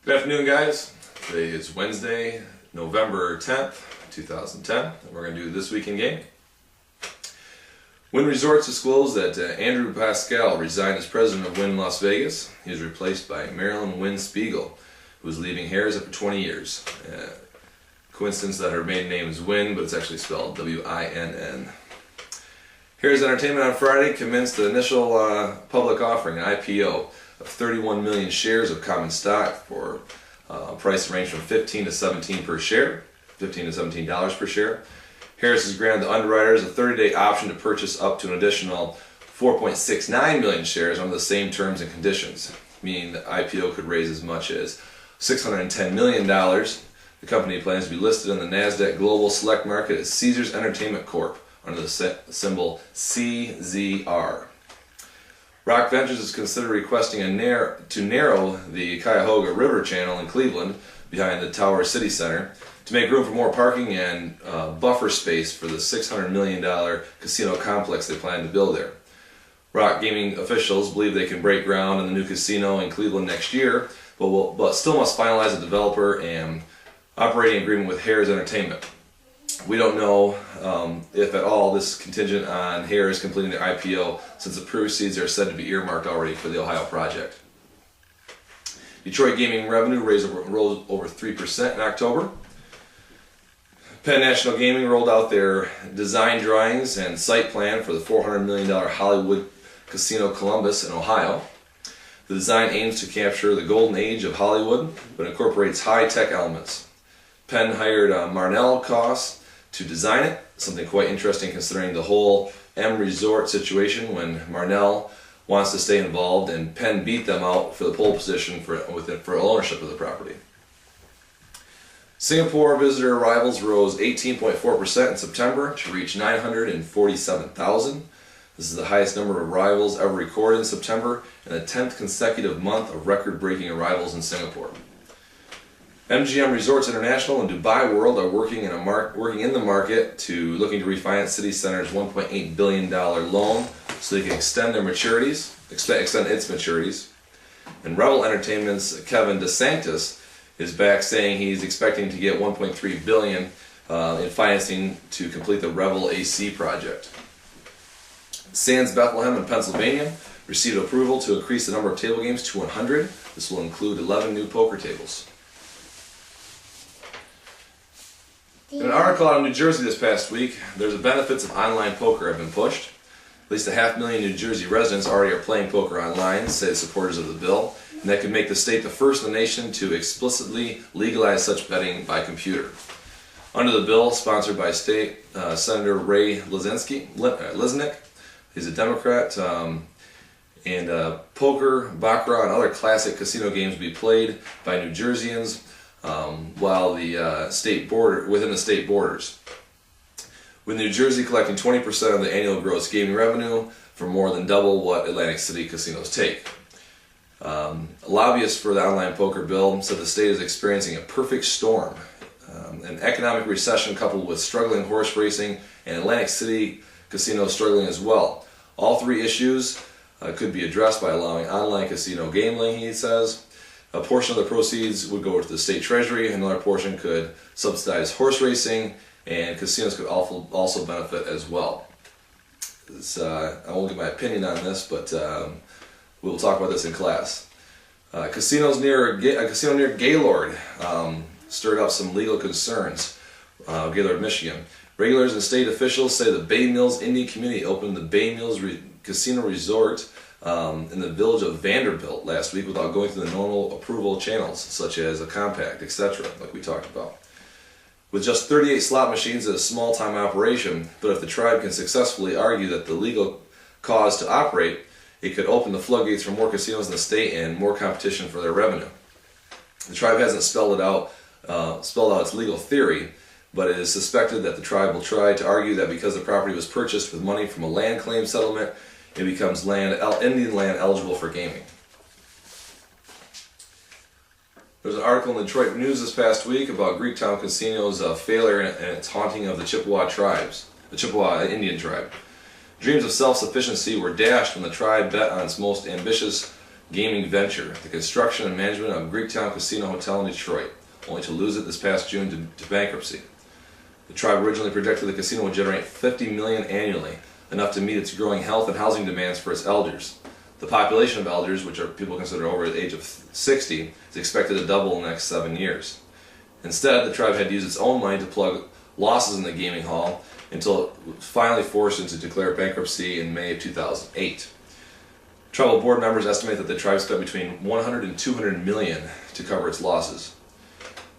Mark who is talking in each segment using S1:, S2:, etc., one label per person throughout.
S1: Good afternoon, guys. Today is Wednesday, November 10th, 2010, and we're going to do This Week in Game. Wynn Resorts disclosed that Andrew Pascal resigned as president of Wynn Las Vegas. He was replaced by Marilyn Wynn Spiegel, who is leaving Harrah's after 20 years. Coincidence that her maiden name is Wynn, but it's actually spelled W-I-N-N. Harrah's Entertainment on Friday commenced the initial public offering, an IPO, of 31 million shares of common stock for a price range from $15 to $17 per share, $15 to $17 per share. Harrah's has granted the underwriters a 30-day option to purchase up to an additional 4.69 million shares under the same terms and conditions, meaning the IPO could raise as much as $610 million. The company plans to be listed on the NASDAQ Global Select Market as Caesars Entertainment Corp. Under the symbol CZR. Rock Ventures is considered requesting to narrow the Cuyahoga River Channel in Cleveland behind the Tower City Center to make room for more parking and buffer space for the $600 million casino complex they plan to build there. Rock Gaming officials believe they can break ground on the new casino in Cleveland next year, but still must finalize a developer and operating agreement with Harrah's Entertainment. We don't know if at all this is contingent on Harrah's completing their IPO, since the proceeds are said to be earmarked already for the Ohio project. Detroit gaming revenue rose over 3% in October. Penn National Gaming rolled out their design drawings and site plan for the $400 million Hollywood Casino Columbus in Ohio. The design aims to capture the golden age of Hollywood, but incorporates high-tech elements. Penn hired Marnell Costs to design it, something quite interesting considering the whole M Resort situation when Marnell wants to stay involved and Penn beat them out for the pole position for ownership of the property. Singapore visitor arrivals rose 18.4% in September to reach 947,000. This is the highest number of arrivals ever recorded in September and the 10th consecutive month of record-breaking arrivals in Singapore. MGM Resorts International and Dubai World are working in the market looking to refinance City Center's $1.8 billion loan so they can extend its maturities. And Rebel Entertainment's Kevin DeSantis is back saying he's expecting to get $1.3 billion in financing to complete the Rebel AC project. Sands Bethlehem in Pennsylvania received approval to increase the number of table games to 100. This will include 11 new poker tables. In an article out of New Jersey this past week, there's the benefits of online poker have been pushed. At least 500,000 New Jersey residents already are playing poker online, say the supporters of the bill, and that could make the state the first in the nation to explicitly legalize such betting by computer. Under the bill, sponsored by State Senator Ray Liznick, he's a Democrat, and poker, baccarat, and other classic casino games will be played by New Jerseyans while the within the state borders, with New Jersey collecting 20% of the annual gross gaming revenue for more than double what Atlantic City casinos take. Lobbyists for the online poker bill said the state is experiencing a perfect storm, an economic recession coupled with struggling horse racing and Atlantic City casinos struggling as well. All three issues could be addressed by allowing online casino gambling, he says. A portion of the proceeds would go to the state treasury, another portion could subsidize horse racing, and casinos could also benefit as well. I won't give my opinion on this, but we'll talk about this in class. A casino near Gaylord stirred up some legal concerns. Gaylord, Michigan. Regulators and state officials say the Bay Mills Indian community opened the Bay Mills Casino Resort in the village of Vanderbilt last week without going through the normal approval channels, such as a compact, etc., like we talked about. With just 38 slot machines at a small-time operation, but if the tribe can successfully argue that the legal cause to operate, it could open the floodgates for more casinos in the state and more competition for their revenue. The tribe hasn't spelled out its legal theory, but it is suspected that the tribe will try to argue that because the property was purchased with money from a land claim settlement, it becomes Indian land eligible for gaming. There was an article in the Detroit News this past week about Greektown Casino's failure and its haunting of the Chippewa Indian tribe. Dreams of self-sufficiency were dashed when the tribe bet on its most ambitious gaming venture, the construction and management of Greektown Casino Hotel in Detroit, only to lose it this past June to bankruptcy. The tribe originally projected the casino would generate $50 million annually, enough to meet its growing health and housing demands for its elders. The population of elders, which are people considered over the age of 60, is expected to double in the next 7 years. Instead, the tribe had to use its own money to plug losses in the gaming hall until it was finally forced into declare bankruptcy in May of 2008. Tribal board members estimate that the tribe spent between $100 and $200 million to cover its losses.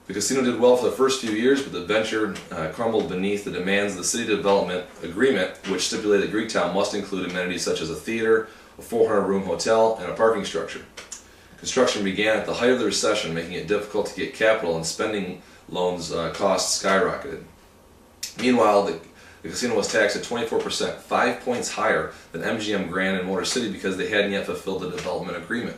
S1: The casino did well for the first few years, but the venture crumbled beneath the demands of the city development agreement, which stipulated that Greektown must include amenities such as a theater, a 400-room hotel, and a parking structure. Construction began at the height of the recession, making it difficult to get capital, and spending loans costs skyrocketed. Meanwhile, the casino was taxed at 24%, 5 points higher than MGM Grand and Motor City, because they hadn't yet fulfilled the development agreement.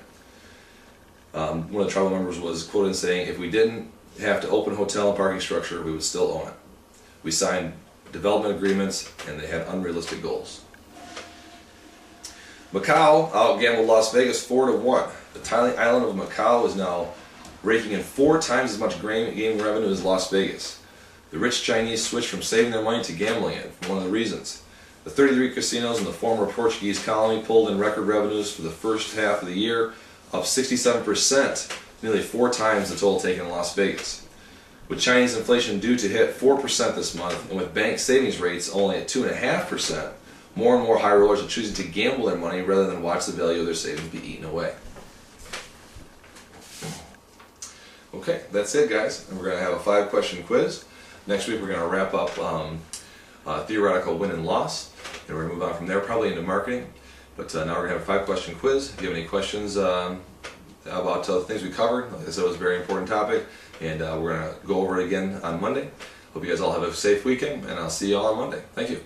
S1: One of the tribal members was quoted saying, "If we didn't have to open hotel and parking structure, we would still own it. We signed development agreements and they had unrealistic goals." Macau outgambled Las Vegas 4-1. The tiny island of Macau is now raking in 4 times as much gaming revenue as Las Vegas. The rich Chinese switched from saving their money to gambling it, for one of the reasons. The 33 casinos in the former Portuguese colony pulled in record revenues for the first half of the year, up 67%, nearly 4 times the total taken in Las Vegas. With Chinese inflation due to hit 4% this month, and with bank savings rates only at 2.5%, more and more high rollers are choosing to gamble their money rather than watch the value of their savings be eaten away. Okay, that's it, guys. And we're going to have a 5-question quiz. Next week we're going to wrap up theoretical win and loss, and we're going to move on from there probably into marketing. But now we're going to have a 5-question quiz. If you have any questions about the things we covered, like I said, it was a very important topic, and we're going to go over it again on Monday. Hope you guys all have a safe weekend, and I'll see you all on Monday. Thank you.